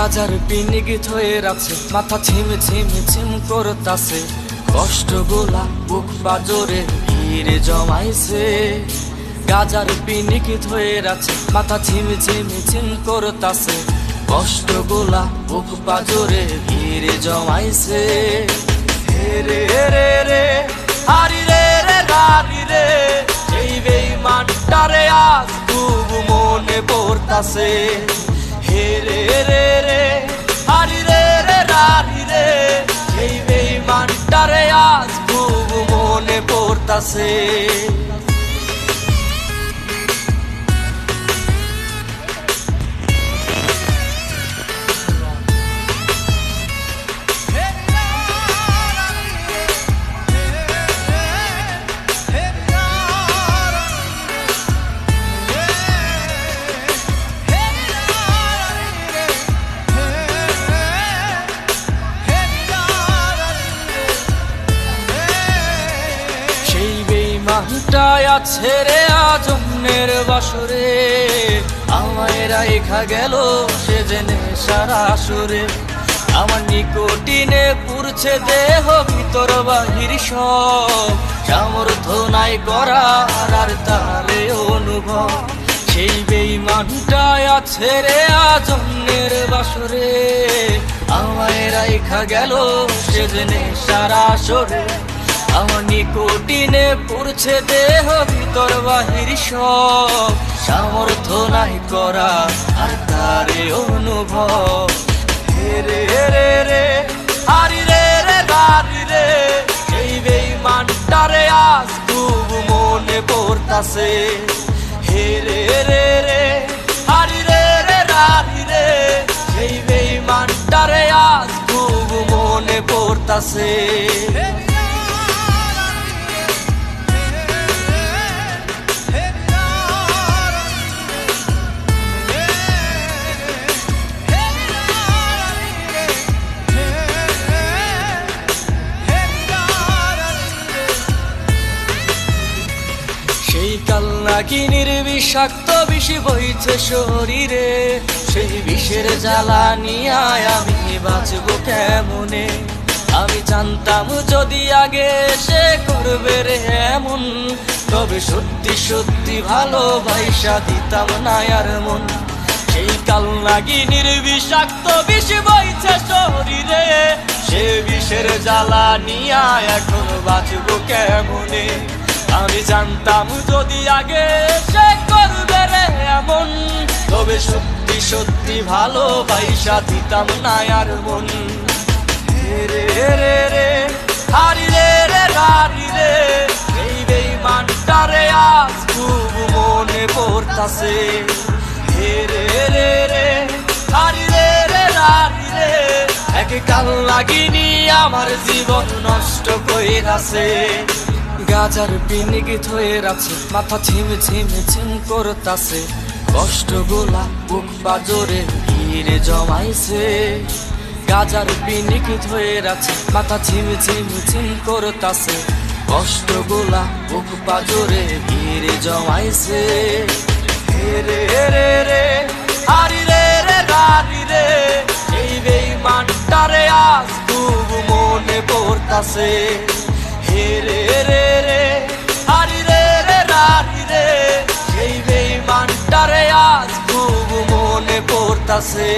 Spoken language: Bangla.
গাজার পিনিক হয়ে আছে, মাথা ঝিম ঝিম ঝিম করতাছে, কষ্ট গোলা বুক পাজরে ভিড় জমাইছে। গাজার পিনিক হয়ে আছে, মাথা ঝিম ঝিম ঝিম করতাছে, কষ্ট গোলা বুক পাজরে ভিড় জমাইছে। হে রে রে রে হারি রে রে গারি রে, এই বেঈমানটারে আজ খুব মনে পড়তাছে। হে রে রে রে হারি রে রে রারি রে, এই বেঈমানটারে আজ খুব মনে পড়তাছে। মানটাই আছে রে আজ অন্যের বাসরে, আমায় রাইখা গেল সে জেনে সারা সুরে। আমার নিকটিনে পুরছে দেহ ভিতর বাহির সব, সামর্থ্য নাই করার আর তারে অনুভব। সেই বেঈমানটাই আছে রে আজ অন্যের বাসরে, আমায় রাইখা গেল সে জেনে সারা সুরে। আমার নিকটিনে পড়ছে দেহ ভিতর বাহির সব, সামর্থ্য নাই করা আর তারে অনুভব। হে রে রে রে হারি রে রে গারি রে, এই বেঈমানটারে আজ খুব মনে পড়তাছে। হে রে রে রে হারি রে রে রারি রে, এই বেঈমানটারে আজ খুব মনে পড়তাছে। সেই কালনাগিনীর বিষাক্ত বিষ বইছে শরীরে, সেই বিষের জ্বালা নিয়ে আমি বাঁচবো কেমনে। আমি জানতাম যদি আগে সে করবে রে এমন, তবে সত্যি সত্যি ভালোবাসা দিতাম না আর মন। সেই কালনাগিনীর বিষাক্ত বিষ বইছে শরীরে, সে বিষের জ্বালা নিয়ে এখন বাঁচবো কেমনে। আমি জানতাম যদি আগে সে করবে রে এমন, তবে সত্যি সত্যি ভালোবাসা দিতাম না আর মন। হে রে রে রে হারি রে রে রারি রে, এই বেঈমানটারে আজ খুব মনে পড়তাছে। হে রে রে রে হারি রে রে রারি রে, এক কালনাগিনী আমার জীবন নষ্ট কইরাছে। গাজার পিনিক হয়ে আছে, মাথা ঝিম ঝিম ঝিম করতাছে, কষ্ট গোলা বুক পাজরে ভিড় জমাইছে। গাজার পিনিক হয়ে আছে, মাথা ঝিম ঝিম ঝিম করতাছে, কষ্ট গোলা বুক পাজরে ভিড় জমাইছে। হে রে রে রে হারি রে রে গারি রে, এই বেঈমানটারে আজ খুব মনে পড়তাছে। হে রে রে রে হারি রে রে রারি রে, সেই বেঈমানটারে আজ খুব মনে পড়তাছে।